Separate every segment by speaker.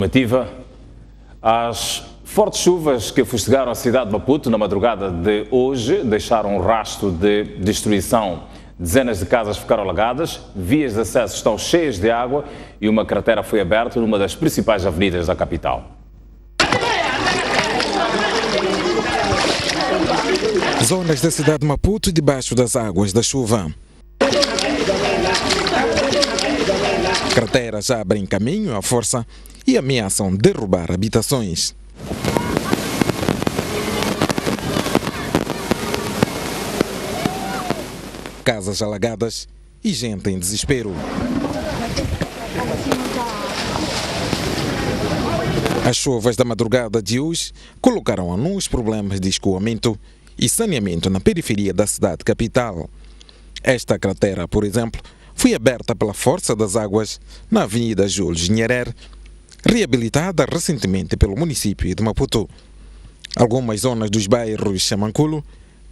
Speaker 1: Informativa. As fortes chuvas que fustigaram a cidade de Maputo na madrugada de hoje deixaram um rastro de destruição. Dezenas de casas ficaram alagadas, vias de acesso estão cheias de água e uma cratera foi aberta numa das principais avenidas da capital.
Speaker 2: Zonas da cidade de Maputo debaixo das águas da chuva. Crateras abrem caminho à força e ameaçam derrubar habitações. Casas alagadas e gente em desespero. As chuvas da madrugada de hoje colocaram a nu os problemas de escoamento e saneamento na periferia da cidade capital. Esta cratera, por exemplo, foi aberta pela força das águas na Avenida Jules Nyerere, reabilitada recentemente pelo município de Maputo. Algumas zonas dos bairros Chamanculo,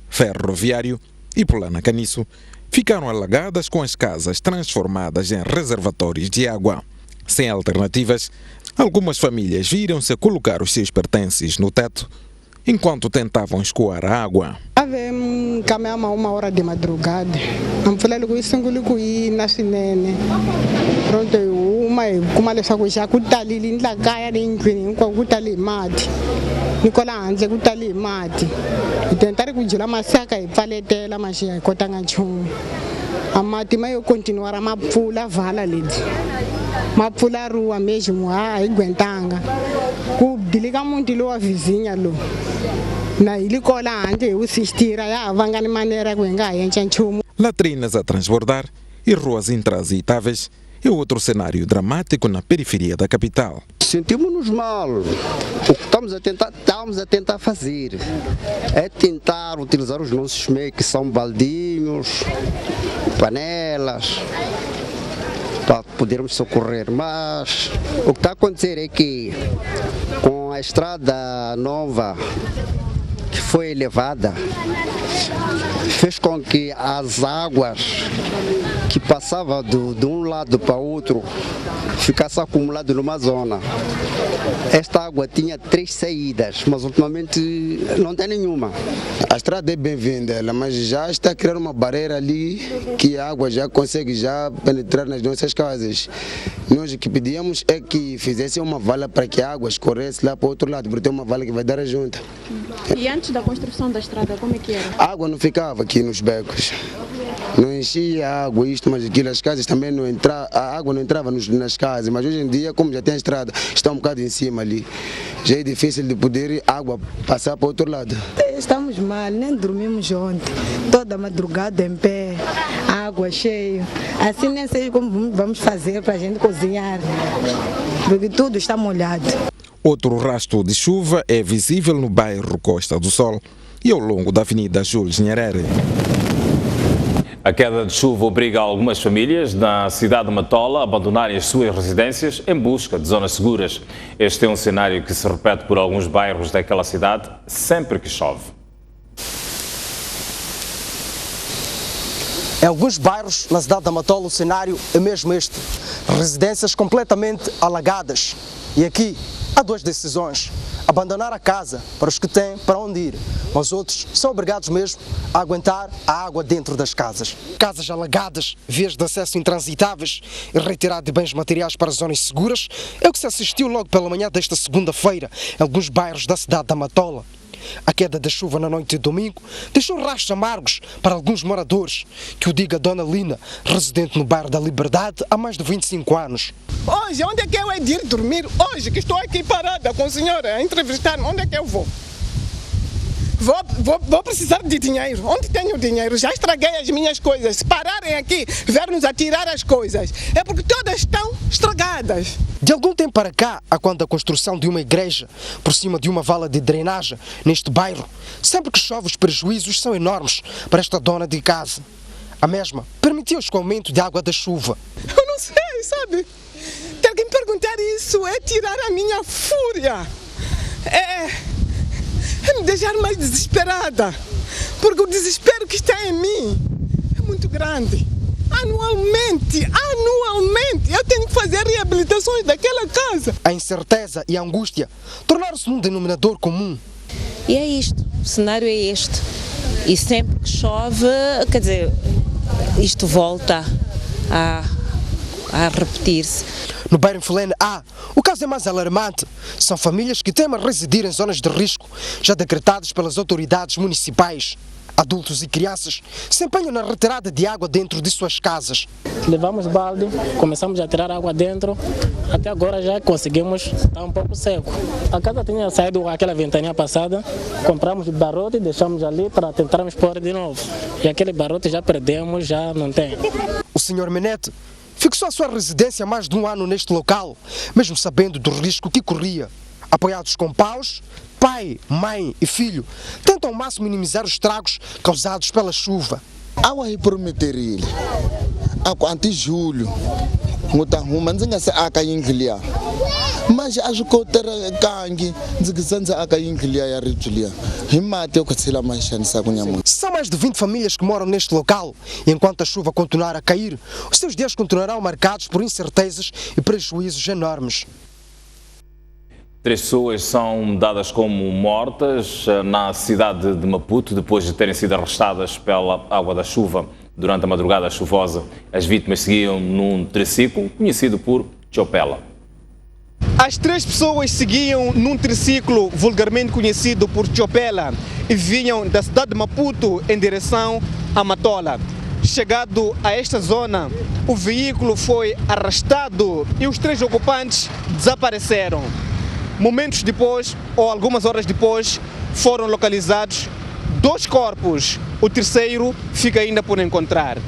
Speaker 2: Ferroviário e Pulana Caniço ficaram alagadas com as casas transformadas em reservatórios de água. Sem alternativas, algumas famílias viram-se a colocar os seus pertences no teto enquanto tentavam escoar a água.
Speaker 3: Caminhamos uma hora de madrugada. Vamos falar com isso, na Sinene. Pronto, como ela só já custa ali, na caia de inquilino, custa ali mate. Nicola anze custa ali mate. E tentar cuidar uma saca e faletela, mas já cotanga chum. A mate, mas eu continuar a mapula vala ali. Mapula rua mesmo, aguentanga. Diliga muito lo a vizinha lo. Na ele cola ante o sistira ya vanga de maneira guenga enxanchumo.
Speaker 2: Latrinas a transbordar e ruas intransitáveis é outro cenário dramático na periferia da capital.
Speaker 4: Sentimos-nos mal. O que estamos a tentar fazer é tentar utilizar os nossos meios, que são baldinhos, panelas, para podermos socorrer. Mas o que está a acontecer é que com a estrada nova que foi elevada, fez com que as águas que passavam de um lado para o outro ficassem acumuladas numa zona. Esta água tinha 3 saídas, mas ultimamente não tem nenhuma.
Speaker 5: A estrada é bem-vinda, mas já está a criar uma barreira ali que a água já consegue já penetrar nas nossas casas. Nós o que pedíamos é que fizessem uma vala para que a água escorresse lá para o outro lado, porque tem uma vala que vai dar a junta.
Speaker 6: E antes da construção da estrada, como é que era?
Speaker 5: A água não ficava aqui nos becos. Não enchia a água, isto, mas aquilo, as casas também não entravam, a água não entrava nas casas, mas hoje em dia, como já tem a estrada, está um bocado em cima ali, já é difícil de poder a água passar para o outro lado.
Speaker 3: Estamos mal, nem dormimos ontem, toda madrugada em pé, água cheia, assim nem sei como vamos fazer para a gente cozinhar, porque tudo está molhado.
Speaker 2: Outro rastro de chuva é visível no bairro Costa do Sol e ao longo da Avenida Jules Nyerere.
Speaker 1: A queda de chuva obriga algumas famílias na cidade de Matola a abandonarem as suas residências em busca de zonas seguras. Este é um cenário que se repete por alguns bairros daquela cidade sempre que chove.
Speaker 7: Em alguns bairros na cidade de Matola o cenário é mesmo este. Residências completamente alagadas. E aqui há 2 decisões. Abandonar a casa para os que têm para onde ir, mas outros são obrigados mesmo a aguentar a água dentro das casas. Casas alagadas, vias de acesso intransitáveis e retirada de bens materiais para zonas seguras é o que se assistiu logo pela manhã desta segunda-feira em alguns bairros da cidade da Matola. A queda da chuva na noite de domingo deixou rastros amargos para alguns moradores, que o diga Dona Lina, residente no bairro da Liberdade há mais de 25 anos.
Speaker 8: Hoje, onde é que eu hei de ir dormir? Hoje que estou aqui parada com a senhora a entrevistar-me, onde é que eu vou? Vou precisar de dinheiro. Onde tenho dinheiro? Já estraguei as minhas coisas. Se pararem aqui, ver-nos a tirar as coisas, é porque todas estão estragadas.
Speaker 7: De algum tempo para cá, há quando a construção de uma igreja por cima de uma vala de drenagem neste bairro, sempre que chove os prejuízos são enormes para esta dona de casa. A mesma permitiu o escoamento de água da chuva.
Speaker 8: Eu não sei, sabe? Ter que me perguntar isso é tirar a minha fúria. É me deixar mais desesperada, porque o desespero que está em mim é muito grande. anualmente, eu tenho que fazer reabilitações daquela casa.
Speaker 7: A incerteza e a angústia tornaram-se um denominador comum.
Speaker 9: E é isto, o cenário é este. E sempre que chove, quer dizer, isto volta a repetir-se.
Speaker 7: No bairro Infilene A, o caso é mais alarmante. São famílias que temem residir em zonas de risco, já decretadas pelas autoridades municipais. Adultos e crianças se empenham na retirada de água dentro de suas casas.
Speaker 10: Levamos balde, começamos a tirar água dentro, até agora já conseguimos, está um pouco seco. A casa tinha saído aquela ventania passada, compramos barrote e deixamos ali para tentarmos pôr de novo. E aquele barrote já perdemos, já não tem.
Speaker 7: O Sr. Menete fixou a sua residência há mais de um ano neste local, mesmo sabendo do risco que corria. Apoiados com paus, pai, mãe e filho tentam ao máximo minimizar os estragos causados pela chuva.
Speaker 11: Água é prometer ele. Água antes de julho, mas não se água inglia. Mas acho que o terra gangue, desenza água inglia e a ritulia. Rimate o que se lá mais chance a conhecer.
Speaker 7: São mais de 20 famílias que moram neste local. E enquanto a chuva continuar a cair, os seus dias continuarão marcados por incertezas e prejuízos enormes.
Speaker 1: 3 pessoas são dadas como mortas na cidade de Maputo depois de terem sido arrastadas pela água da chuva durante a madrugada chuvosa. As vítimas seguiam num triciclo conhecido por chopela.
Speaker 12: As 3 pessoas seguiam num triciclo vulgarmente conhecido por chopela e vinham da cidade de Maputo em direção a Matola. Chegado a esta zona, o veículo foi arrastado e os 3 ocupantes desapareceram. Momentos depois, ou algumas horas depois, foram localizados 2 corpos. O terceiro fica ainda por encontrar.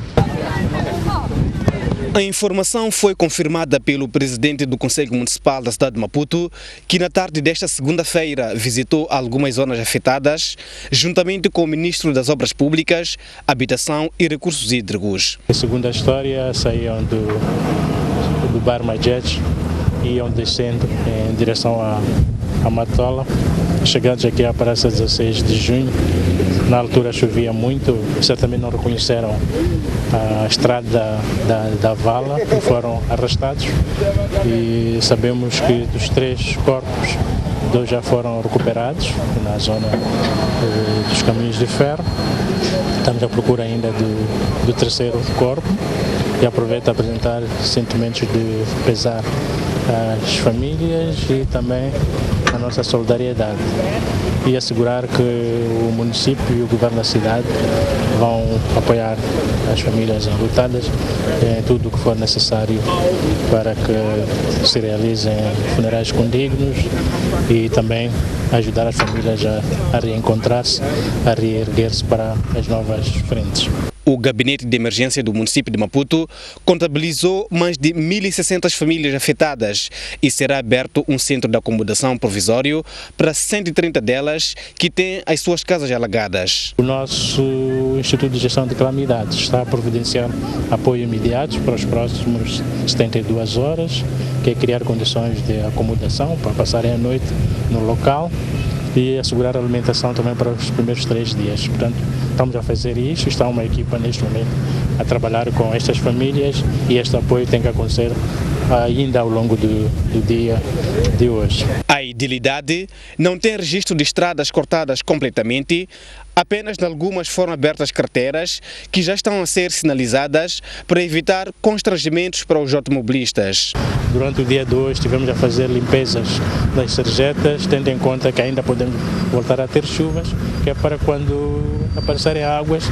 Speaker 12: A informação foi confirmada pelo presidente do Conselho Municipal da cidade de Maputo, que na tarde desta segunda-feira visitou algumas zonas afetadas, juntamente com o ministro das Obras Públicas, Habitação e Recursos Hídricos.
Speaker 10: Segundo a história, saíam do bar Majet, iam descendo em direção a Matola, chegando aqui à praça 16 de junho. Na altura chovia muito, certamente não reconheceram a estrada da vala e foram arrastados. E sabemos que dos 3 corpos, 2 já foram recuperados na zona dos caminhos de ferro. Estamos à procura ainda do terceiro corpo e aproveito a apresentar sentimentos de pesar às famílias e também a nossa solidariedade e assegurar que o município e o governo da cidade vão apoiar as famílias enlutadas em tudo o que for necessário para que se realizem funerais condignos e também ajudar as famílias a reencontrar-se, a reerguer-se para as novas frentes.
Speaker 12: O Gabinete de Emergência do município de Maputo contabilizou mais de 1.600 famílias afetadas e será aberto um centro de acomodação provisório para 130 delas que têm as suas casas alagadas.
Speaker 10: O nosso Instituto de Gestão de Calamidades está a providenciar apoio imediato para os próximos 72 horas, que é criar condições de acomodação para passarem a noite no local e assegurar a alimentação também para os primeiros 3 dias. Portanto, estamos a fazer isso, está uma equipa neste momento a trabalhar com estas famílias e este apoio tem que acontecer ainda ao longo do dia de hoje.
Speaker 12: A idilidade não tem registro de estradas cortadas completamente, apenas em algumas foram abertas carteiras que já estão a ser sinalizadas para evitar constrangimentos para os automobilistas.
Speaker 10: Durante o dia de hoje estivemos a fazer limpezas das sarjetas, tendo em conta que ainda podemos voltar a ter chuvas, que é para quando aparecerem águas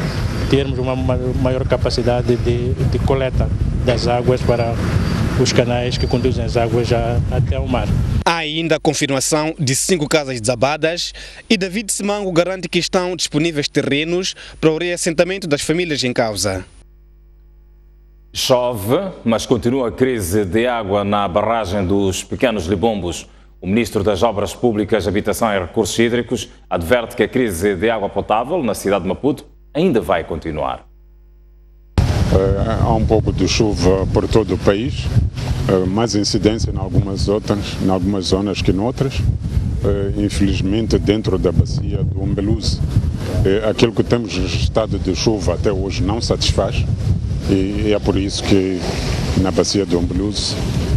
Speaker 10: termos uma maior capacidade de coleta das águas para os canais que conduzem as águas já até ao mar.
Speaker 12: Há ainda a confirmação de 5 casas desabadas e David Simango garante que estão disponíveis terrenos para o reassentamento das famílias em causa.
Speaker 1: Chove, mas continua a crise de água na barragem dos Pequenos Libombos. O Ministro das Obras Públicas, Habitação e Recursos Hídricos adverte que a crise de água potável na cidade de Maputo ainda vai continuar.
Speaker 13: Há um pouco de chuva por todo o país, mais incidência em algumas zonas que noutras. Infelizmente, dentro da bacia do Umbeluze, aquilo que temos registrado de chuva até hoje não satisfaz. E é por isso que na bacia de Ombeluz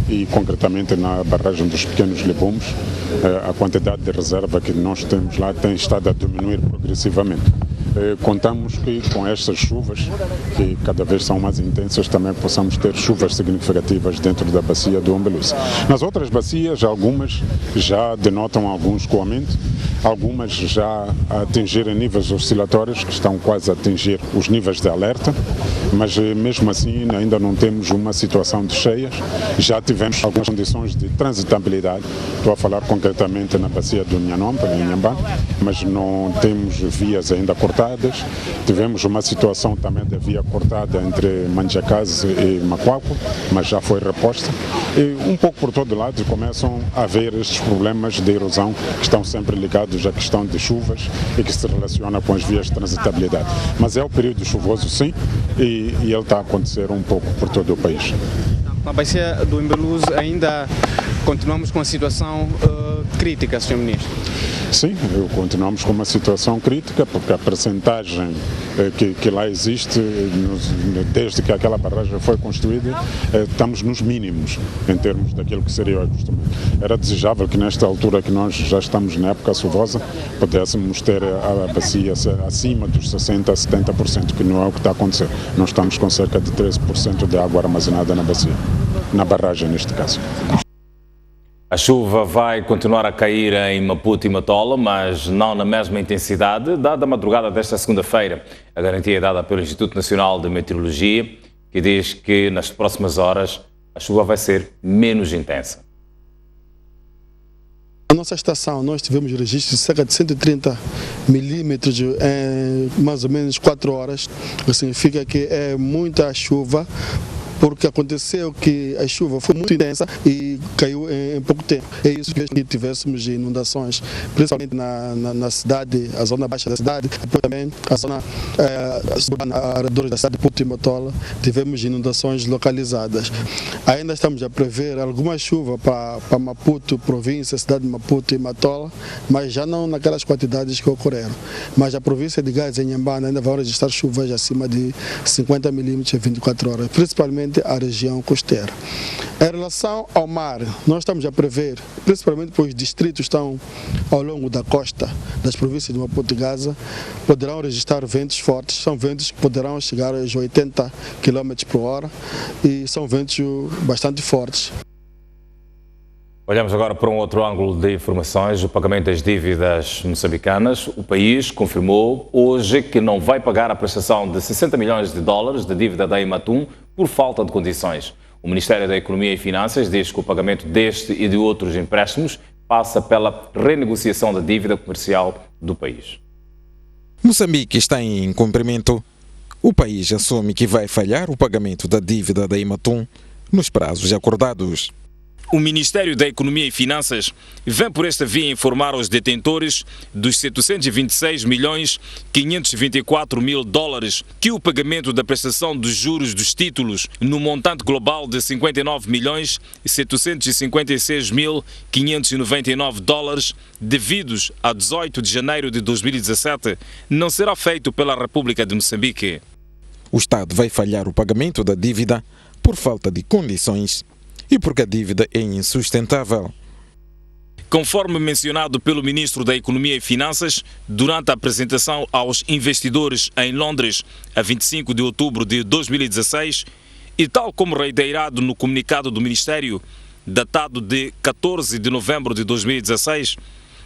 Speaker 13: e concretamente na barragem dos Pequenos Legumes, a quantidade de reserva que nós temos lá tem estado a diminuir progressivamente. Contamos que com estas chuvas, que cada vez são mais intensas, também possamos ter chuvas significativas dentro da bacia do Ombeluz. Nas outras bacias, algumas já denotam algum escoamento, algumas já atingirem níveis oscilatórios, que estão quase a atingir os níveis de alerta, mas mesmo assim ainda não temos uma situação de cheias. Já tivemos algumas condições de transitabilidade, estou a falar concretamente na bacia do Nhanompa, em Inhambane, mas não temos vias ainda cortadas. Tivemos uma situação também de via cortada entre Manjacaze e Macuaco, mas já foi reposta. E um pouco por todo lado começam a haver estes problemas de erosão que estão sempre ligados à questão de chuvas e que se relaciona com as vias de transitabilidade. Mas é o período chuvoso, sim, e ele está a acontecer um pouco por todo o país.
Speaker 12: Na bacia do Ombeluz ainda continuamos com a situação crítica, Sr. Ministro?
Speaker 13: Sim, continuamos com uma situação crítica, porque a percentagem que lá existe, desde que aquela barragem foi construída, estamos nos mínimos em termos daquilo que seria o acostumado. Era desejável que nesta altura que nós já estamos na época chuvosa, pudéssemos ter a bacia acima dos 60% a 70%, que não é o que está a acontecer. Nós estamos com cerca de 13% de água armazenada na bacia, na barragem neste caso.
Speaker 1: A chuva vai continuar a cair em Maputo e Matola, mas não na mesma intensidade, dada a madrugada desta segunda-feira. A garantia é dada pelo Instituto Nacional de Meteorologia, que diz que nas próximas horas a chuva vai ser menos intensa.
Speaker 14: Na nossa estação nós tivemos registro de cerca de 130 milímetros em mais ou menos 4 horas. Isso significa que é muita chuva, porque aconteceu que a chuva foi muito intensa e caiu em pouco tempo. É isso que fez que tivéssemos inundações, principalmente na cidade, a zona baixa da cidade, depois também a zona arredores da cidade de Maputo e Matola, tivemos inundações localizadas. Ainda estamos a prever alguma chuva para Maputo, província, cidade de Maputo e Matola, mas já não naquelas quantidades que ocorreram. Mas a província de Gaza e Inhambane ainda vai registrar chuvas acima de 50 milímetros em 24 horas, principalmente a região costeira. Em relação ao mar, nós estamos a prever, principalmente pois os distritos estão ao longo da costa das províncias de Maputo e Gaza, poderão registrar ventos fortes, são ventos que poderão chegar aos 80 km por hora e são ventos bastante fortes.
Speaker 1: Olhamos agora para um outro ângulo de informações, o pagamento das dívidas moçambicanas. O país confirmou hoje que não vai pagar a prestação de 60 milhões de dólares de dívida da Ematum por falta de condições. O Ministério da Economia e Finanças diz que o pagamento deste e de outros empréstimos passa pela renegociação da dívida comercial do país.
Speaker 2: Moçambique está em incumprimento. O país assume que vai falhar o pagamento da dívida da Ematum nos prazos acordados.
Speaker 15: O Ministério da Economia e Finanças vem por esta via informar aos detentores dos 726.524.000 dólares que o pagamento da prestação dos juros dos títulos no montante global de 59.756.599 dólares devidos a 18 de janeiro de 2017 não será feito pela República de Moçambique.
Speaker 2: O Estado vai falhar o pagamento da dívida por falta de condições e porque a dívida é insustentável.
Speaker 15: Conforme mencionado pelo Ministro da Economia e Finanças, durante a apresentação aos investidores em Londres, a 25 de outubro de 2016, e tal como reiterado no comunicado do Ministério, datado de 14 de novembro de 2016,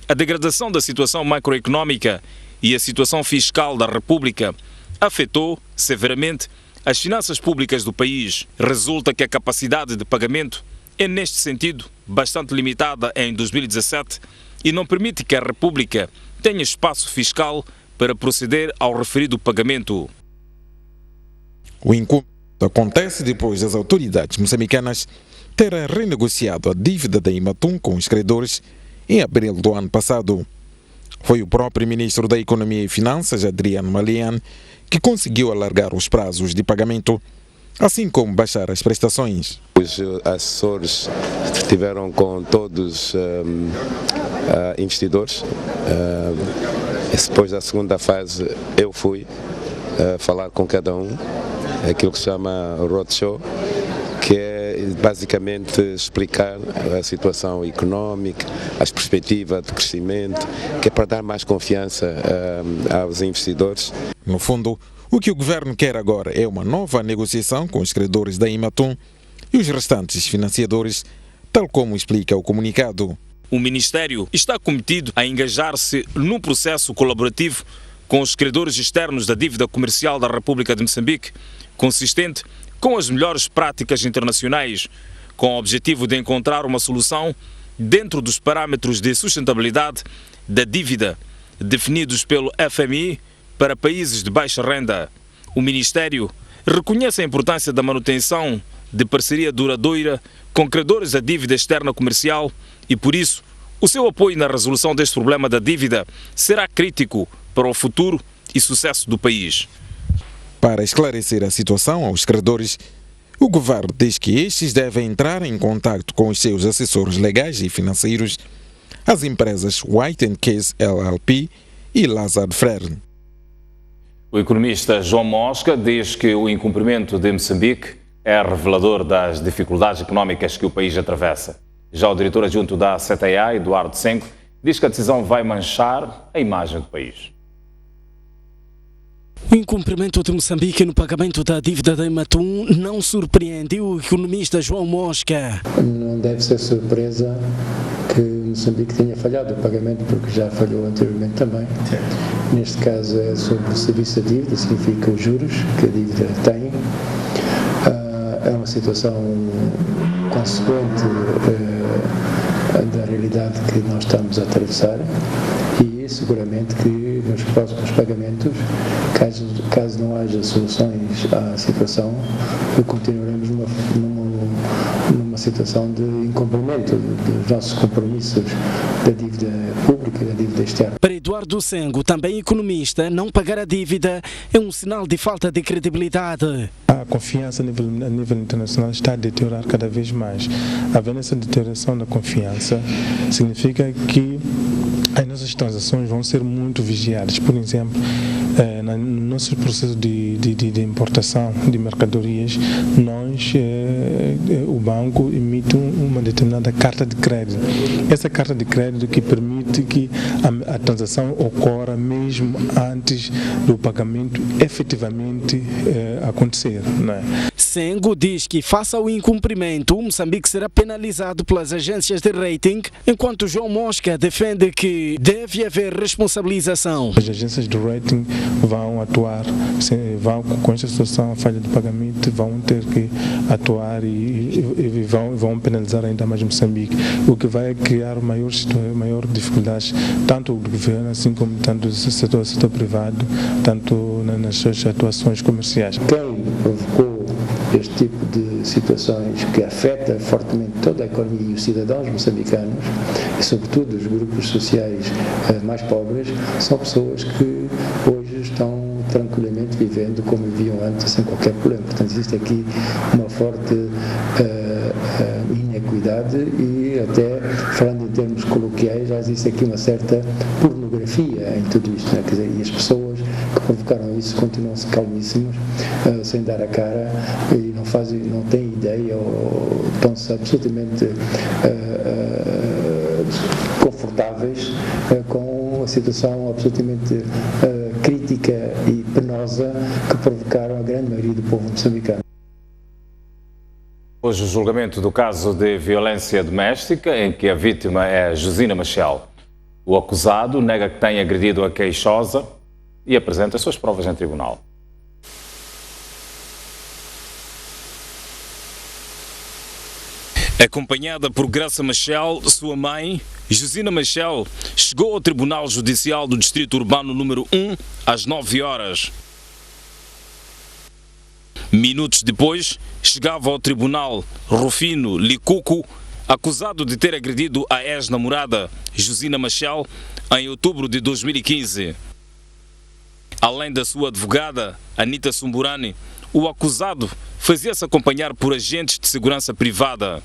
Speaker 15: a degradação da situação macroeconômica e a situação fiscal da República afetou severamente as finanças públicas do país. Resulta que a capacidade de pagamento é, neste sentido, bastante limitada em 2017 e não permite que a República tenha espaço fiscal para proceder ao referido pagamento.
Speaker 2: O incumprimento acontece depois das autoridades moçambicanas terem renegociado a dívida da Ematum com os credores em abril do ano passado. Foi o próprio Ministro da Economia e Finanças, Adriano Malian, que conseguiu alargar os prazos de pagamento, assim como baixar as prestações.
Speaker 16: Os assessores estiveram com todos os investidores. Depois da segunda fase eu fui falar com cada um aquilo que se chama roadshow, que é basicamente explicar a situação económica, as perspectivas de crescimento, que é para dar mais confiança aos investidores.
Speaker 2: No fundo, o que o governo quer agora é uma nova negociação com os credores da Imatum e os restantes financiadores, tal como explica o comunicado.
Speaker 15: O Ministério está cometido a engajar-se num processo colaborativo com os credores externos da dívida comercial da República de Moçambique, consistente com as melhores práticas internacionais, com o objetivo de encontrar uma solução dentro dos parâmetros de sustentabilidade da dívida definidos pelo FMI para países de baixa renda. O Ministério reconhece a importância da manutenção de parceria duradoura com credores da dívida externa comercial e, por isso, o seu apoio na resolução deste problema da dívida será crítico para o futuro e sucesso do país.
Speaker 2: Para esclarecer a situação aos credores, o governo diz que estes devem entrar em contato com os seus assessores legais e financeiros, as empresas White & Case LLP e Lazard Frère.
Speaker 1: O economista João Mosca diz que o incumprimento de Moçambique é revelador das dificuldades económicas que o país atravessa. Já o diretor adjunto da CTA, Eduardo Senco, diz que a decisão vai manchar a imagem do país.
Speaker 17: O incumprimento de Moçambique no pagamento da dívida da Imatum não surpreende o economista João Mosca.
Speaker 18: Não deve ser surpresa que Moçambique tenha falhado o pagamento, porque já falhou anteriormente também. Neste caso é sobre o serviço da dívida, significa os juros que a dívida tem. É uma situação consequente da realidade que nós estamos a atravessar e seguramente que nos próximos pagamentos, caso não haja soluções à situação, continuaremos numa situação de incumprimento dos nossos compromissos da dívida pública e da dívida externa.
Speaker 17: Para Eduardo Sengo, também economista, não pagar a dívida é um sinal de falta de credibilidade.
Speaker 19: A confiança a nível internacional está a deteriorar cada vez mais. Havendo essa deterioração da confiança, significa que as nossas transações vão ser muito vigiadas. Por exemplo, no nosso processo de importação de mercadorias, o banco emite uma determinada carta de crédito. Essa carta de crédito que permite que a transação ocorra mesmo antes do pagamento efetivamente acontecer. Não é?
Speaker 17: Sengo diz que, face ao incumprimento, Moçambique será penalizado pelas agências de rating, enquanto João Mosca defende que deve haver responsabilização.
Speaker 19: As agências de rating vão atuar, com esta situação, a falha de pagamento, vão ter que atuar e vão penalizar ainda mais Moçambique, o que vai criar maior dificuldades, tanto do governo, assim como tanto do setor privado, tanto nas suas atuações comerciais.
Speaker 18: Quem provocou este tipo de situações que afeta fortemente toda a economia e os cidadãos moçambicanos, e sobretudo os grupos sociais mais pobres, são pessoas que hoje estão tranquilamente vivendo como viviam antes, sem qualquer problema. Portanto, existe aqui uma forte inequidade e até, falando em termos coloquiais, já existe aqui uma certa pornografia em tudo isto, né? Quer dizer, e as pessoas que provocaram isso continuam-se calmíssimos, sem dar a cara e não têm ideia ou estão-se absolutamente confortáveis com a situação absolutamente crítica e penosa que provocaram a grande maioria do povo moçambicano.
Speaker 1: Hoje o julgamento do caso de violência doméstica em que a vítima é Josina Machel. O acusado nega que tenha agredido a queixosa e apresenta as suas provas em tribunal.
Speaker 15: Acompanhada por Graça Machel, sua mãe, Josina Machel, chegou ao Tribunal Judicial do Distrito Urbano número 1 às 9 horas. Minutos depois, chegava ao tribunal Rufino Licuco, acusado de ter agredido a ex-namorada Josina Machel em outubro de 2015. Além da sua advogada, Anita Sumburani, o acusado fazia-se acompanhar por agentes de segurança privada.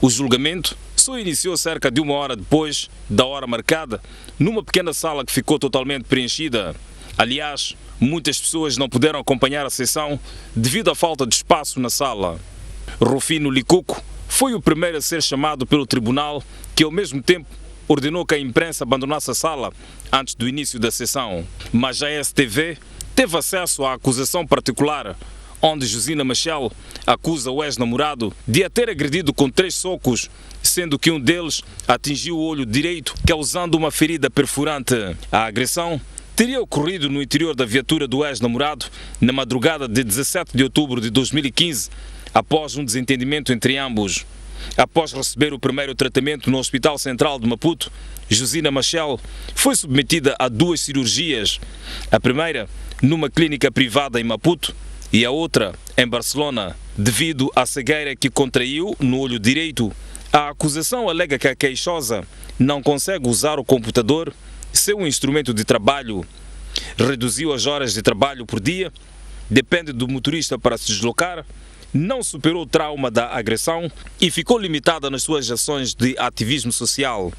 Speaker 15: O julgamento só iniciou cerca de 1 hora depois da hora marcada, numa pequena sala que ficou totalmente preenchida. Aliás, muitas pessoas não puderam acompanhar a sessão devido à falta de espaço na sala. Rufino Licuco foi o primeiro a ser chamado pelo tribunal, que ao mesmo tempo ordenou que a imprensa abandonasse a sala antes do início da sessão. Mas a STV teve acesso à acusação particular, onde Josina Machel acusa o ex-namorado de a ter agredido com 3 socos, sendo que um deles atingiu o olho direito, causando uma ferida perfurante. A agressão teria ocorrido no interior da viatura do ex-namorado na madrugada de 17 de outubro de 2015, após um desentendimento entre ambos. Após receber o primeiro tratamento no Hospital Central de Maputo, Josina Machel foi submetida a 2 cirurgias. A primeira numa clínica privada em Maputo e a outra em Barcelona, devido à cegueira que contraiu no olho direito. A acusação alega que a queixosa não consegue usar o computador, seu instrumento de trabalho. Reduziu as horas de trabalho por dia, depende do motorista para se deslocar, não superou o trauma da agressão e ficou limitada nas suas ações de ativismo social.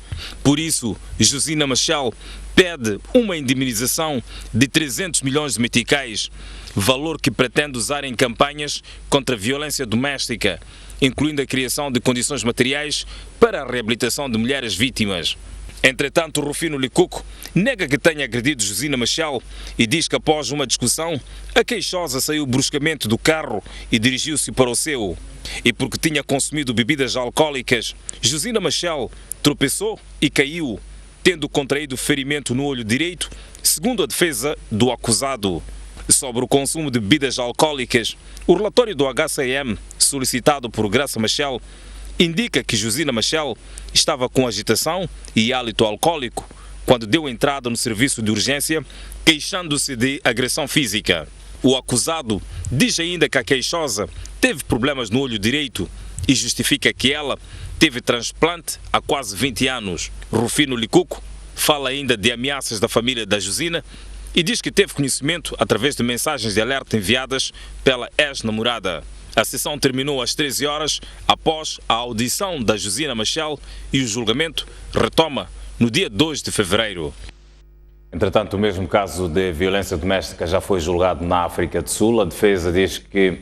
Speaker 15: Por isso, Josina Machel pede uma indemnização de 300 milhões de meticais, valor que pretende usar em campanhas contra a violência doméstica, incluindo a criação de condições materiais para a reabilitação de mulheres vítimas. Entretanto, Rufino Licuco nega que tenha agredido Josina Machel e diz que após uma discussão, a queixosa saiu bruscamente do carro e dirigiu-se para o seu. E porque tinha consumido bebidas alcoólicas, Josina Machel tropeçou e caiu, tendo contraído ferimento no olho direito, segundo a defesa do acusado. Sobre o consumo de bebidas alcoólicas, o relatório do HCM, solicitado por Graça Machel, indica que Josina Machel estava com agitação e hálito alcoólico quando deu entrada no serviço de urgência, queixando-se de agressão física. O acusado diz ainda que a queixosa teve problemas no olho direito e justifica que ela teve transplante há quase 20 anos. Rufino Licuco fala ainda de ameaças da família da Josina e diz que teve conhecimento através de mensagens de alerta enviadas pela ex-namorada. A sessão terminou às 13 horas após a audição da Josina Machel e o julgamento retoma no dia 2 de fevereiro.
Speaker 1: Entretanto, o mesmo caso de violência doméstica já foi julgado na África do Sul. A defesa diz que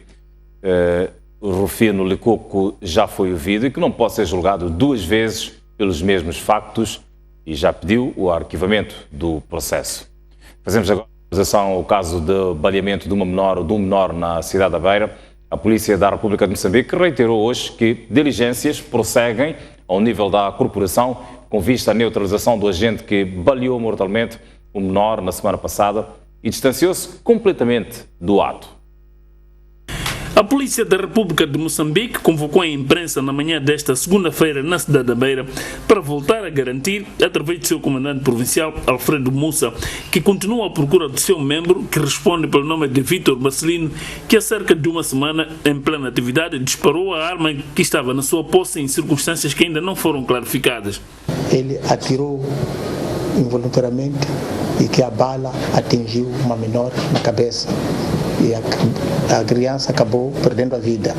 Speaker 1: Rufino Licuco já foi ouvido e que não pode ser julgado 2 vezes pelos mesmos factos e já pediu o arquivamento do processo. Fazemos agora a acusação ao caso de baleamento de uma menor ou de um menor na cidade da Beira. A Polícia da República de Moçambique reiterou hoje que diligências prosseguem ao nível da corporação com vista à neutralização do agente que baleou mortalmente o menor na semana passada e distanciou-se completamente do ato.
Speaker 20: A Polícia da República de Moçambique convocou a imprensa na manhã desta segunda-feira na cidade da Beira para voltar a garantir, através de seu comandante provincial, Alfredo Mussa, que continua à procura do seu membro, que responde pelo nome de Vítor Marcelino, que há cerca de uma semana, em plena atividade, disparou a arma que estava na sua posse em circunstâncias que ainda não foram clarificadas.
Speaker 21: Ele atirou involuntariamente e que a bala atingiu uma menor na cabeça. E a criança acabou perdendo a vida.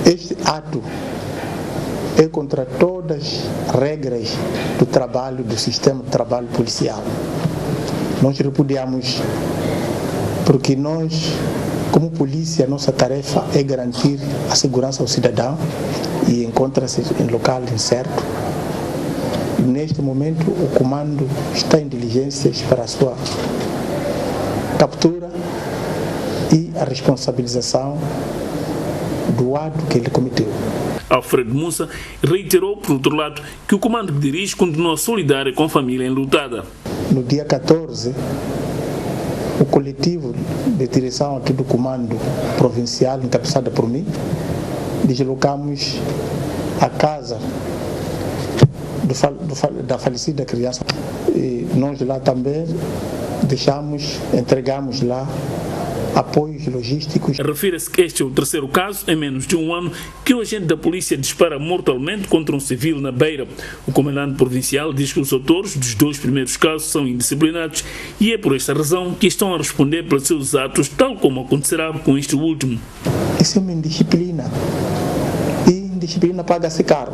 Speaker 21: Este ato é contra todas as regras do trabalho, do sistema de trabalho policial. Nós repudiamos, porque nós, como polícia, nossa tarefa é garantir a segurança ao cidadão e encontra-se em local incerto. Neste momento, o comando está em diligências para a sua captura e a responsabilização do ato que ele cometeu.
Speaker 20: Alfredo Mussa reiterou, por outro lado, que o comando que dirige continua solidário com a família enlutada.
Speaker 21: No dia 14, o coletivo de direção aqui do comando provincial, encabeçado por mim, deslocamos a casa da falecida criança. E nós lá também entregamos lá apoios logísticos.
Speaker 20: Refere-se que este é o terceiro caso em menos de um ano que o agente da polícia dispara mortalmente contra um civil na Beira. O comandante provincial diz que os autores dos 2 primeiros casos são indisciplinados e é por esta razão que estão a responder pelos seus atos, tal como acontecerá com este último.
Speaker 21: Isso é uma indisciplina. E indisciplina paga-se caro,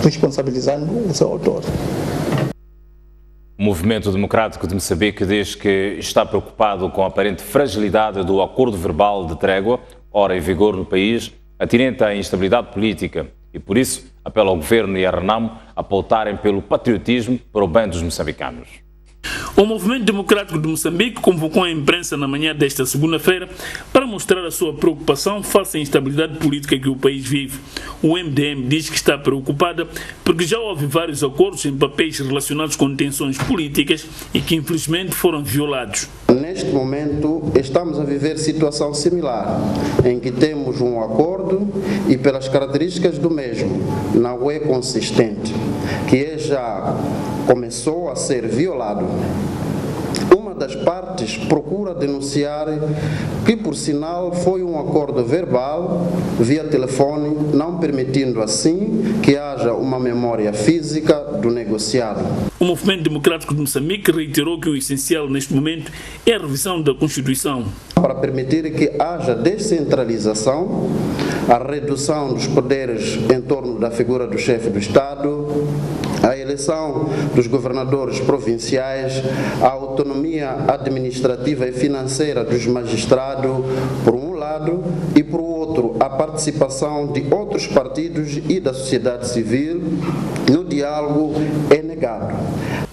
Speaker 21: responsabilizando o seu autor.
Speaker 1: O Movimento Democrático de Moçambique diz que está preocupado com a aparente fragilidade do acordo verbal de trégua, ora em vigor no país, atinente à instabilidade política, e por isso apela ao Governo e à Renamo a pautarem pelo patriotismo para o bem dos moçambicanos.
Speaker 20: O Movimento Democrático de Moçambique convocou a imprensa na manhã desta segunda-feira para mostrar a sua preocupação face à instabilidade política que o país vive. O MDM diz que está preocupada porque já houve vários acordos em papéis relacionados com tensões políticas e que infelizmente foram violados.
Speaker 4: Neste momento estamos a viver situação similar, em que temos um acordo e pelas características do mesmo não é consistente, que já começou a ser violado. Uma das partes procura denunciar que, por sinal, foi um acordo verbal via telefone, não permitindo assim que haja uma memória física do negociado.
Speaker 20: O Movimento Democrático de Moçambique reiterou que o essencial neste momento é a revisão da Constituição.
Speaker 4: Para permitir que haja descentralização, a redução dos poderes em torno da figura do chefe do Estado, a eleição dos governadores provinciais, a autonomia administrativa e financeira dos magistrados, por um lado, e por outro, a participação de outros partidos e da sociedade civil no diálogo é negado.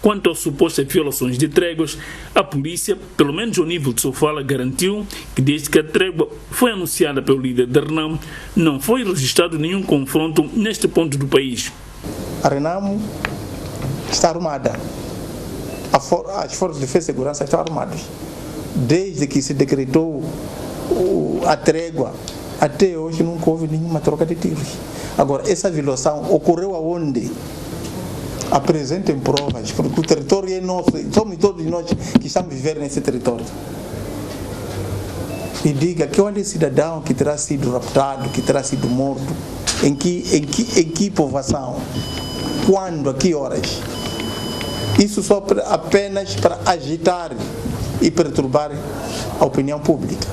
Speaker 20: Quanto às supostas violações de tréguas, a polícia, pelo menos ao nível de Sofala, garantiu que desde que a trégua foi anunciada pelo líder da Renamo, não foi registrado nenhum confronto neste ponto do país.
Speaker 21: A Renamo está armada. As forças de defesa e segurança estão armadas. Desde que se decretou a trégua, até hoje nunca houve nenhuma troca de tiros. Agora, essa violação ocorreu aonde? Apresentem provas, porque o território é nosso, somos todos nós que estamos vivendo nesse território. E diga que onde é cidadão que terá sido raptado, que terá sido morto, em que povoação, quando, a que horas. Isso só apenas para agitar e perturbar a opinião pública.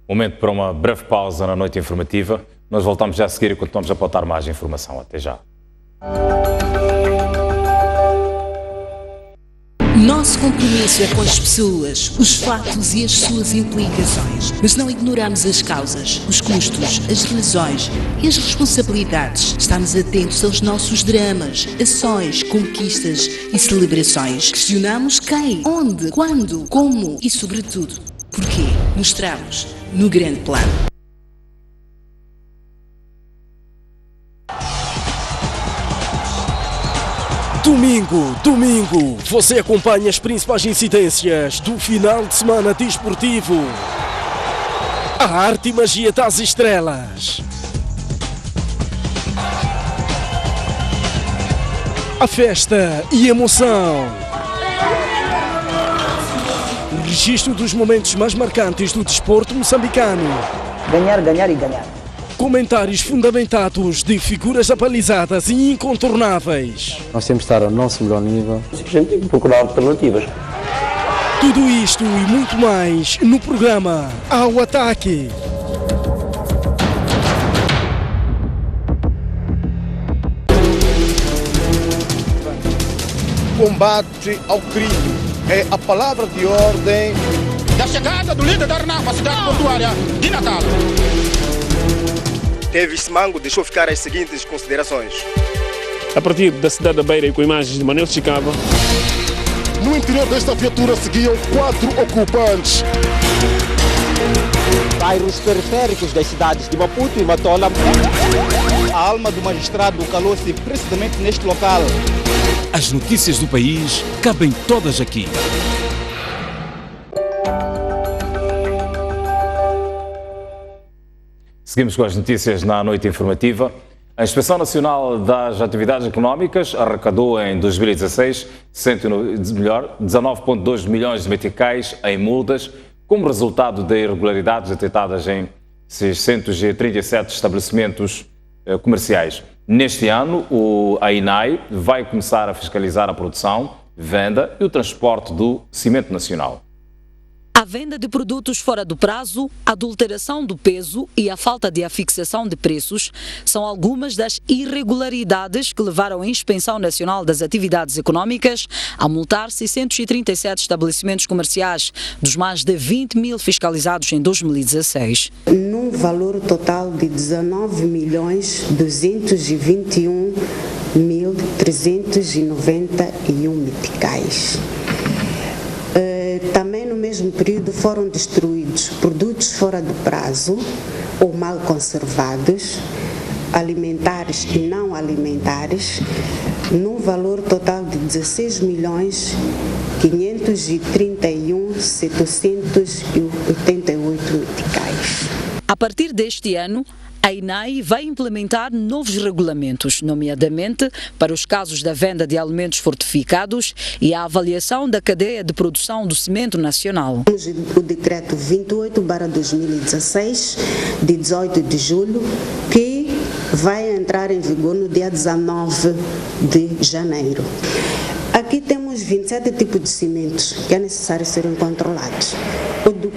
Speaker 1: Momento para uma breve pausa na noite informativa. Nós voltamos já a seguir e continuamos a pautar mais informação. Até já.
Speaker 22: Nosso compromisso é com as pessoas, os fatos e as suas implicações, mas não ignoramos as causas, os custos, as razões e as responsabilidades. Estamos atentos aos nossos dramas, ações, conquistas e celebrações. Questionamos quem, onde, quando, como e, sobretudo, porquê. Mostramos no grande plano.
Speaker 17: Domingo, você acompanha as principais incidências do final de semana desportivo. A arte e magia das estrelas. A festa e emoção. O registro dos momentos mais marcantes do desporto moçambicano.
Speaker 23: Ganhar e ganhar.
Speaker 17: Comentários fundamentados de figuras abalizadas e incontornáveis.
Speaker 23: Nós temos de estar ao nosso melhor nível. A gente tem que procurar alternativas.
Speaker 17: Tudo isto e muito mais no programa Ao Ataque.
Speaker 24: Combate ao crime é a palavra de ordem da chegada do líder da Renamo à cidade portuária de Natal.
Speaker 25: Davis Mango deixou ficar as seguintes considerações.
Speaker 26: A partir da cidade da Beira e com imagens de Manuel Chicava.
Speaker 24: No interior desta viatura seguiam 4 ocupantes.
Speaker 27: Bairros periféricos das cidades de Maputo e Matola. A alma do magistrado calou-se precisamente neste local.
Speaker 28: As notícias do país cabem todas aqui.
Speaker 1: Seguimos com as notícias na noite informativa. A Inspeção Nacional das Atividades Económicas arrecadou em 2016 19,2 milhões de meticais em multas, como resultado de irregularidades detectadas em 637 estabelecimentos comerciais. Neste ano, a INAI vai começar a fiscalizar a produção, venda e o transporte do cimento nacional.
Speaker 3: A venda de produtos fora do prazo, a adulteração do peso e a falta de afixação de preços são algumas das irregularidades que levaram a Inspeção Nacional das Atividades Econômicas a multar 637 estabelecimentos comerciais, dos mais de 20 mil fiscalizados em 2016.
Speaker 5: Num valor total de 19.221.391 meticais. Também no mesmo período foram destruídos produtos fora do prazo ou mal conservados, alimentares e não alimentares, num valor total de 16.531.788 meticais.
Speaker 3: A partir deste ano, a INAI vai implementar novos regulamentos, nomeadamente para os casos da venda de alimentos fortificados e a avaliação da cadeia de produção do cimento nacional.
Speaker 5: O decreto 28/2016, de 18 de julho, que vai entrar em vigor no dia 19 de janeiro. Aqui temos 27 tipos de cimentos que é necessário serem controlados.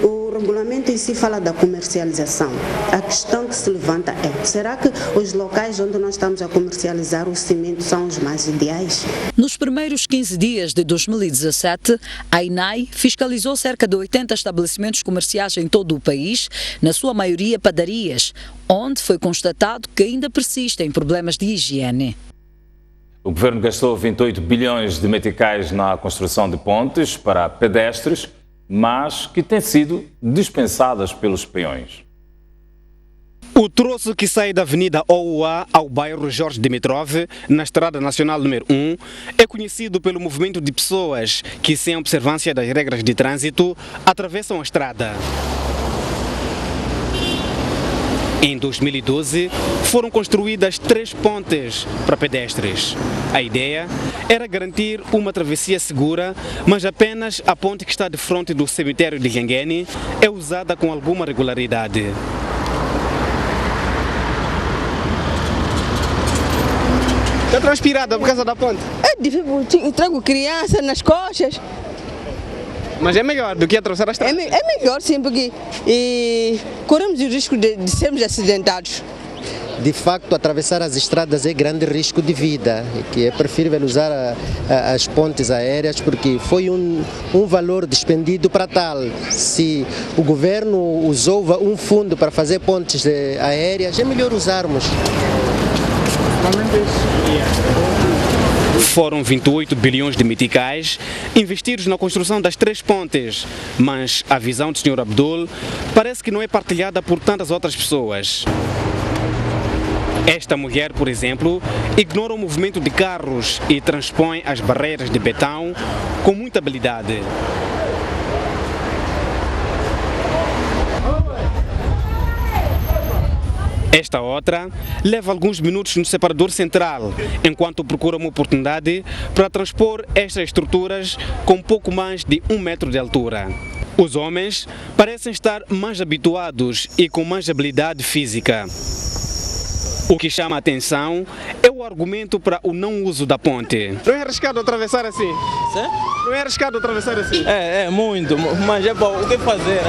Speaker 5: O regulamento em si fala da comercialização. A questão que se levanta é, será que os locais onde nós estamos a comercializar o cimento são os mais ideais?
Speaker 3: Nos primeiros 15 dias de 2017, a INAI fiscalizou cerca de 80 estabelecimentos comerciais em todo o país, na sua maioria padarias, onde foi constatado que ainda persistem problemas de higiene.
Speaker 1: O governo gastou 28 bilhões de meticais na construção de pontes para pedestres, mas que têm sido dispensadas pelos peões.
Speaker 27: O troço que sai da Avenida OUA ao bairro Jorge Dimitrov, na Estrada Nacional número 1, é conhecido pelo movimento de pessoas que, sem observância das regras de trânsito, atravessam a estrada. Em 2012, foram construídas 3 pontes para pedestres. A ideia era garantir uma travessia segura, mas apenas a ponte que está de frente do cemitério de Ghenghene é usada com alguma regularidade.
Speaker 12: Está transpirada por causa da ponte?
Speaker 6: É difícil, trago criança nas costas.
Speaker 12: Mas é melhor do que atravessar a estrada?
Speaker 6: É melhor sim, porque corremos o risco de sermos acidentados.
Speaker 7: De facto, atravessar as estradas é grande risco de vida, que é preferível usar as pontes aéreas, porque foi um valor despendido para tal. Se o governo usou um fundo para fazer pontes aéreas, é melhor usarmos.
Speaker 27: Foram 28 bilhões de meticais investidos na construção das 3 pontes, mas a visão do Sr. Abdul parece que não é partilhada por tantas outras pessoas. Esta mulher, por exemplo, ignora o movimento de carros e transpõe as barreiras de betão com muita habilidade. Esta outra leva alguns minutos no separador central, enquanto procura uma oportunidade para transpor estas estruturas com pouco mais de 1 metro de altura. Os homens parecem estar mais habituados e com mais habilidade física. O que chama a atenção é o argumento para o não uso da ponte.
Speaker 12: Não é arriscado atravessar assim?
Speaker 6: Sim?
Speaker 12: Não é arriscado atravessar assim?
Speaker 6: É muito, mas é bom. O que fazer?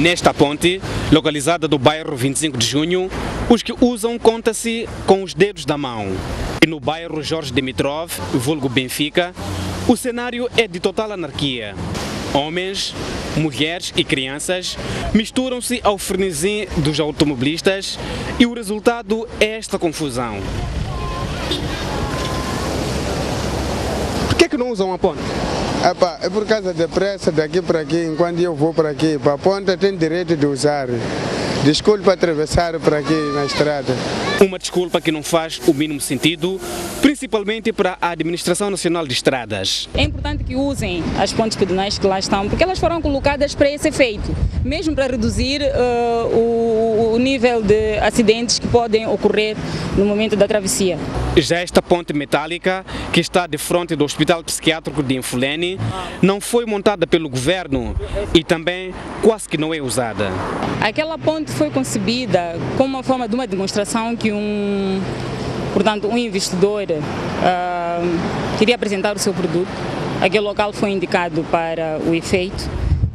Speaker 27: Nesta ponte, localizada do bairro 25 de Junho, os que usam conta-se com os dedos da mão. E no bairro Jorge Dimitrov, vulgo Benfica, o cenário é de total anarquia. Homens, mulheres e crianças misturam-se ao frenesim dos automobilistas e o resultado é esta confusão.
Speaker 12: Por que não usam a ponte?
Speaker 8: É por causa da pressa daqui para aqui, enquanto eu vou para aqui. Para a ponta tem direito de usar. Desculpa atravessar para aqui na estrada.
Speaker 27: Uma desculpa que não faz o mínimo sentido, principalmente para a Administração Nacional de Estradas.
Speaker 9: É importante que usem as pontes pedonais que lá estão, porque elas foram colocadas para esse efeito, mesmo para reduzir o nível de acidentes que podem ocorrer no momento da travessia.
Speaker 27: Já esta ponte metálica, que está de frente do Hospital Psiquiátrico de Infulene, não foi montada pelo governo e também quase que não é usada.
Speaker 9: Aquela ponte foi concebida como uma forma de uma demonstração que um investidor queria apresentar o seu produto aquele local foi indicado para o efeito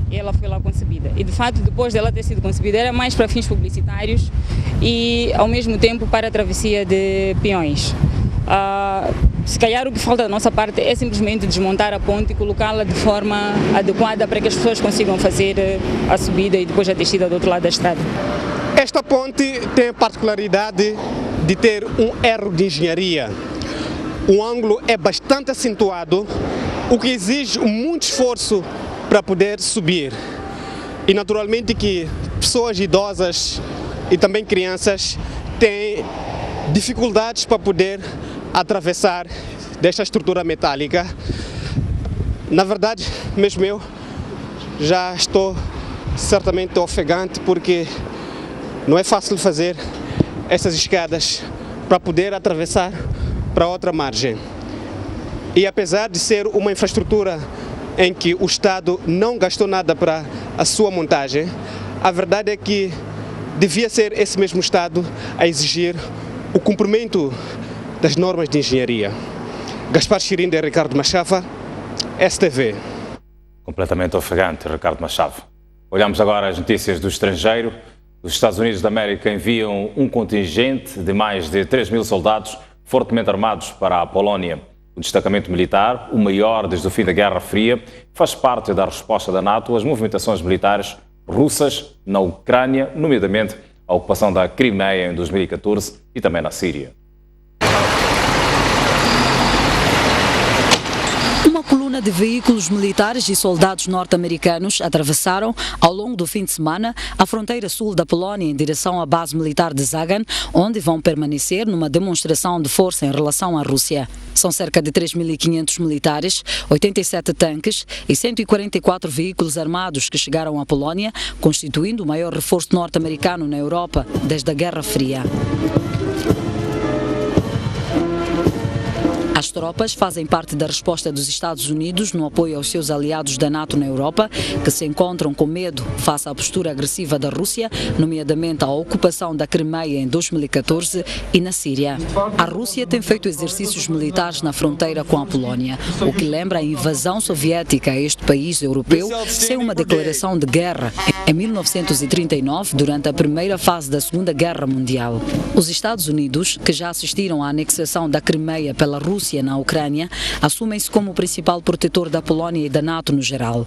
Speaker 9: e ela foi lá concebida. E de fato, depois dela ter sido concebida, era mais para fins publicitários e ao mesmo tempo para a travessia de peões. Se calhar o que falta da nossa parte é simplesmente desmontar a ponte e colocá-la de forma adequada para que as pessoas consigam fazer a subida e depois a descida do outro lado da estrada.
Speaker 27: Esta ponte tem a particularidade de ter um erro de engenharia. O ângulo é bastante acentuado, o que exige muito esforço para poder subir. E naturalmente que pessoas idosas e também crianças têm dificuldades para poder atravessar desta estrutura metálica. Na verdade, mesmo eu já estou certamente ofegante porque não é fácil fazer essas escadas para poder atravessar para outra margem. E apesar de ser uma infraestrutura em que o Estado não gastou nada para a sua montagem, a verdade é que devia ser esse mesmo Estado a exigir o cumprimento das normas de engenharia. Gaspar Chirinda e Ricardo Machava, STV.
Speaker 1: Completamente ofegante, Ricardo Machava. Olhamos agora as notícias do estrangeiro. Os Estados Unidos da América enviam um contingente de mais de 3.000 soldados fortemente armados para a Polónia. O destacamento militar, o maior desde o fim da Guerra Fria, faz parte da resposta da NATO às movimentações militares russas na Ucrânia, nomeadamente a ocupação da Crimeia em 2014 e também na Síria.
Speaker 3: Uma coluna de veículos militares e soldados norte-americanos atravessaram, ao longo do fim de semana, a fronteira sul da Polónia em direção à base militar de Zagan, onde vão permanecer numa demonstração de força em relação à Rússia. São cerca de 3.500 militares, 87 tanques e 144 veículos armados que chegaram à Polónia, constituindo o maior reforço norte-americano na Europa desde a Guerra Fria. As tropas fazem parte da resposta dos Estados Unidos no apoio aos seus aliados da NATO na Europa, que se encontram com medo face à postura agressiva da Rússia, nomeadamente a ocupação da Crimeia em 2014 e na Síria. A Rússia tem feito exercícios militares na fronteira com a Polónia, o que lembra a invasão soviética a este país europeu sem uma declaração de guerra em 1939, durante a primeira fase da Segunda Guerra Mundial. Os Estados Unidos, que já assistiram à anexação da Crimeia pela Rússia na Ucrânia, assumem-se como o principal protetor da Polónia e da NATO no geral.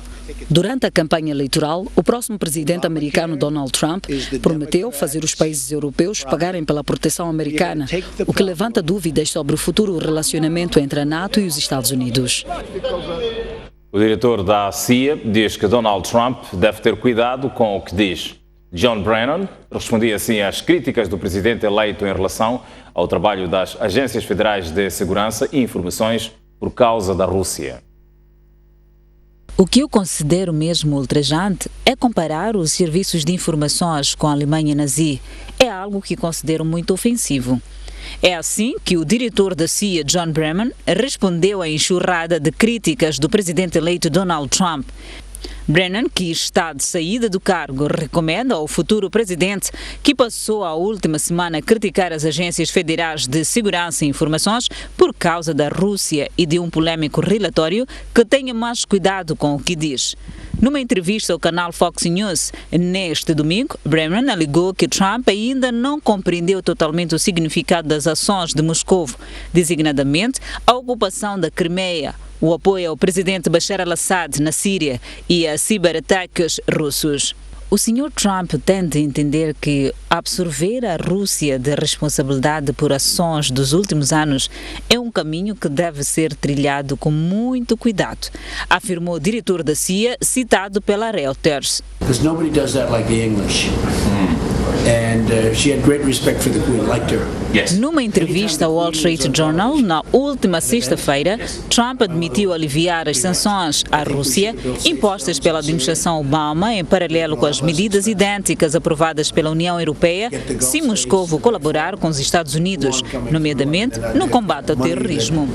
Speaker 3: Durante a campanha eleitoral, o próximo presidente americano Donald Trump prometeu fazer os países europeus pagarem pela proteção americana, o que levanta dúvidas sobre o futuro relacionamento entre a NATO e os Estados Unidos.
Speaker 1: O diretor da CIA diz que Donald Trump deve ter cuidado com o que diz. John Brennan respondia assim às críticas do presidente eleito em relação ao trabalho das agências federais de segurança e informações por causa da Rússia.
Speaker 2: O que eu considero mesmo ultrajante é comparar os serviços de informações com a Alemanha nazi. É algo que considero muito ofensivo. É assim que o diretor da CIA, John Brennan, respondeu à enxurrada de críticas do presidente eleito Donald Trump. Brennan, que está de saída do cargo, recomenda ao futuro presidente, que passou a última semana a criticar as agências federais de segurança e informações por causa da Rússia e de um polêmico relatório, que tenha mais cuidado com o que diz. Numa entrevista ao canal Fox News neste domingo, Brennan alegou que Trump ainda não compreendeu totalmente o significado das ações de Moscou, designadamente a ocupação da Crimeia, o apoio ao presidente Bashar al-Assad na Síria e a ciberataques russos. O Sr. Trump tenta entender que absorver a Rússia de responsabilidade por ações dos últimos anos é um caminho que deve ser trilhado com muito cuidado, afirmou o diretor da CIA, citado pela Reuters.
Speaker 10: Because nobody does that like the English. And she had great respect for the Queen, liked her.
Speaker 2: Numa entrevista ao Wall Street Journal, na última sexta-feira, Trump admitiu aliviar as sanções à Rússia impostas pela administração Obama em paralelo com as medidas idênticas aprovadas pela União Europeia se Moscou colaborar com os Estados Unidos, nomeadamente no combate ao terrorismo.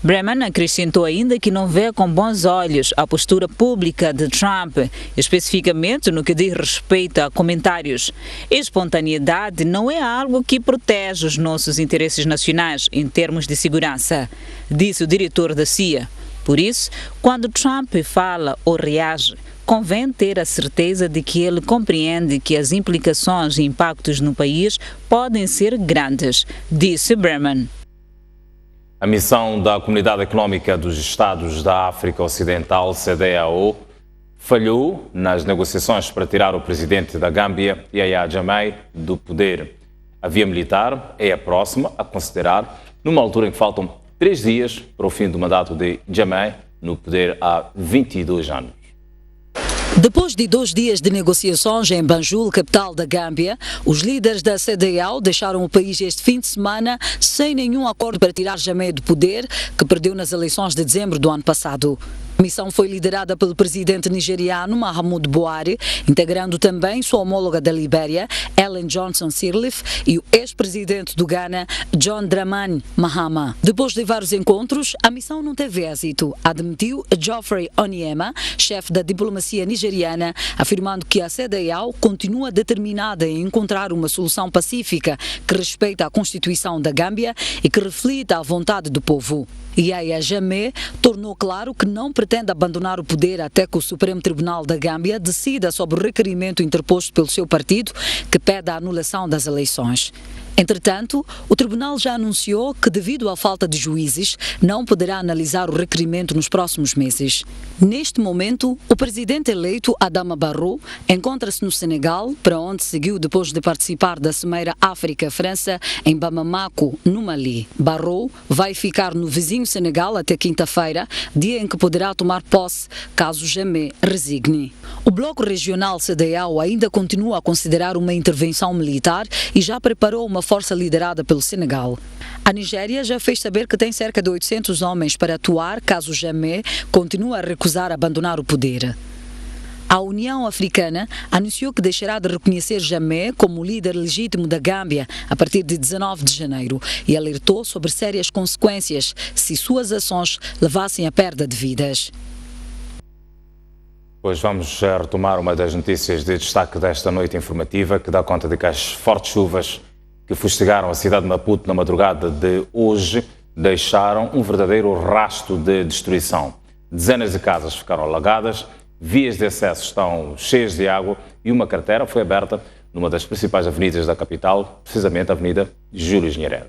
Speaker 2: Breman acrescentou ainda que não vê com bons olhos a postura pública de Trump, especificamente no que diz respeito a comentários. Espontaneidade não é algo que protege os nossos interesses nacionais em termos de segurança, disse o diretor da CIA. Por isso, quando Trump fala ou reage, convém ter a certeza de que ele compreende que as implicações e impactos no país podem ser grandes, disse Breman.
Speaker 1: A missão da Comunidade Económica dos Estados da África Ocidental, CEDEAO, falhou nas negociações para tirar o presidente da Gâmbia, Yahya Jammeh, do poder. A via militar é a próxima a considerar, numa altura em que faltam 3 dias para o fim do mandato de Jammeh no poder há 22 anos.
Speaker 3: Depois de 2 dias de negociações em Banjul, capital da Gâmbia, os líderes da CEDEAO deixaram o país este fim de semana sem nenhum acordo para tirar Jammeh do poder, que perdeu nas eleições de dezembro do ano passado. A missão foi liderada pelo presidente nigeriano Muhammadu Buhari, integrando também sua homóloga da Libéria, Ellen Johnson Sirleaf, e o ex-presidente do Ghana, John Dramani Mahama. Depois de vários encontros, a missão não teve êxito, admitiu Geoffrey Onyema, chefe da diplomacia nigeriana, afirmando que a CEDEAO continua determinada em encontrar uma solução pacífica que respeita a Constituição da Gâmbia e que reflita a vontade do povo. Yahya Jammeh tornou claro que não pretende abandonar o poder até que o Supremo Tribunal da Gâmbia decida sobre o requerimento interposto pelo seu partido que pede a anulação das eleições. Entretanto, o tribunal já anunciou que, devido à falta de juízes, não poderá analisar o requerimento nos próximos meses. Neste momento, o presidente eleito, Adama Barrow, encontra-se no Senegal, para onde seguiu depois de participar da Cimeira África-França em Bamako, no Mali. Barrow vai ficar no vizinho Senegal até quinta-feira, dia em que poderá tomar posse, caso Jammeh resigne. O bloco regional CEDEAO ainda continua a considerar uma intervenção militar e já preparou uma força liderada pelo Senegal. A Nigéria já fez saber que tem cerca de 800 homens para atuar caso Jammeh continue a recusar abandonar o poder. A União Africana anunciou que deixará de reconhecer Jammeh como líder legítimo da Gâmbia a partir de 19 de janeiro e alertou sobre sérias consequências se suas ações levassem à perda de vidas.
Speaker 1: Pois vamos retomar uma das notícias de destaque desta noite informativa, que dá conta de que as fortes chuvas que fustigaram a cidade de Maputo na madrugada de hoje deixaram um verdadeiro rastro de destruição. Dezenas de casas ficaram alagadas, vias de acesso estão cheias de água e uma cratera foi aberta numa das principais avenidas da capital, precisamente a Avenida Júlio Nyerere.